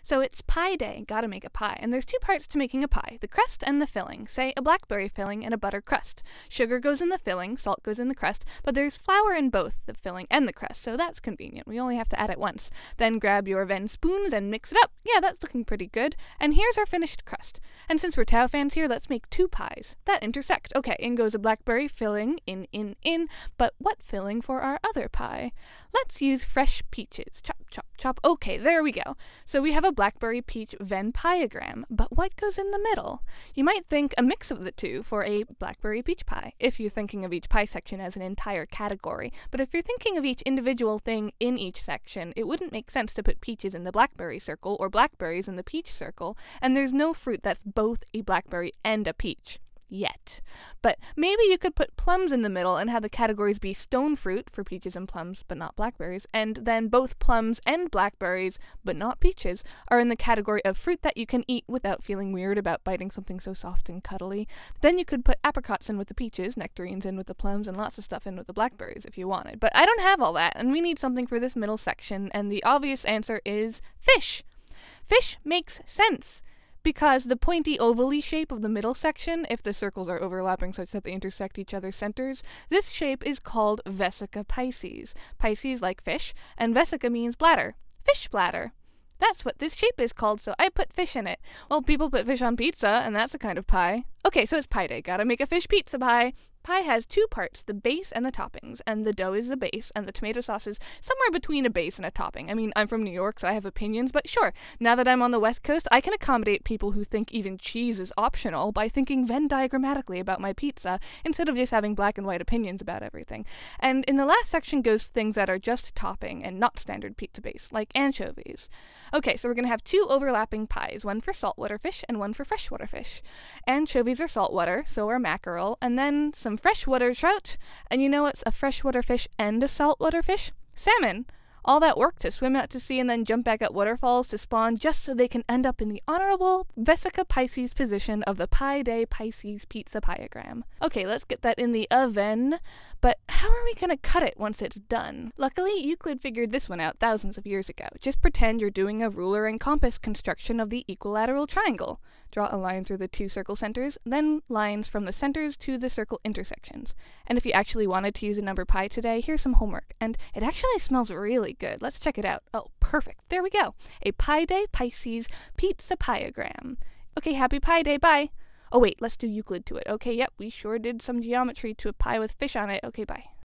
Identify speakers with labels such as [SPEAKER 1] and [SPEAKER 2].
[SPEAKER 1] So it's pie day, gotta make a pie, and there's two parts to making a pie, the crust and the filling. Say a blackberry filling and a butter crust. Sugar goes in the filling, salt goes in the crust, but there's flour in both the filling and the crust, so that's convenient. We only have to add it once. Then grab your Venn spoons and mix it up. Yeah, that's looking pretty good. And here's our finished crust. And since we're Tao fans here, let's make two pies that intersect. Okay, in goes a blackberry filling, in, but what filling for our other pie? Let's use fresh peaches. Chop, chop, chop. Okay, there we go. So we have a blackberry peach Venn Piagram, but what goes in the middle? You might think a mix of the two for a blackberry peach pie, if you're thinking of each pie section as an entire category, but if you're thinking of each individual thing in each section, it wouldn't make sense to put peaches in the blackberry circle or blackberries in the peach circle, and there's no fruit that's both a blackberry and a peach. Yet. But maybe you could put plums in the middle and have the categories be stone fruit for peaches and plums, but not blackberries, and then both plums and blackberries, but not peaches, are in the category of fruit that you can eat without feeling weird about biting something so soft and cuddly. Then you could put apricots in with the peaches, nectarines in with the plums, and lots of stuff in with the blackberries if you wanted. But I don't have all that, and we need something for this middle section, and the obvious answer is fish. Fish makes sense. Because the pointy ovally shape of the middle section, if the circles are overlapping such that they intersect each other's centers, this shape is called vesica Pisces. Pisces like fish, and vesica means bladder. Fish bladder. That's what this shape is called, so I put fish in it. Well, people put fish on pizza, and that's a kind of pie. Okay, so it's pie day. Gotta make a fish pizza pie. Pie has two parts, the base and the toppings, and the dough is the base, and the tomato sauce is somewhere between a base and a topping. I mean, I'm from New York, so I have opinions, but sure, now that I'm on the West Coast, I can accommodate people who think even cheese is optional by thinking Venn diagrammatically about my pizza, instead of just having black and white opinions about everything. And in the last section goes things that are just topping and not standard pizza base, like anchovies. Okay, so we're going to have two overlapping pies, one for saltwater fish and one for freshwater fish. Anchovies are saltwater, so are mackerel, and then some freshwater trout, and you know what's a freshwater fish and a saltwater fish? Salmon! All that work to swim out to sea and then jump back at waterfalls to spawn just so they can end up in the honorable vesica Pisces position of the Pie Day Pisces pizza piagram. Okay, let's get that in the oven, but how are we gonna cut it once it's done? Luckily, Euclid figured this one out thousands of years ago. Just pretend you're doing a ruler and compass construction of the equilateral triangle. Draw a line through the two circle centers, then lines from the centers to the circle intersections. And if you actually wanted to use a number pi today, here's some homework. And it actually smells really good. Let's check it out. Oh, perfect. There we go. A Pie Day Pisces pizza piagram. Okay, happy Pie Day. Bye. Oh wait, let's do Euclid to it. Okay, yep, we sure did some geometry to a pie with fish on it. Okay, bye.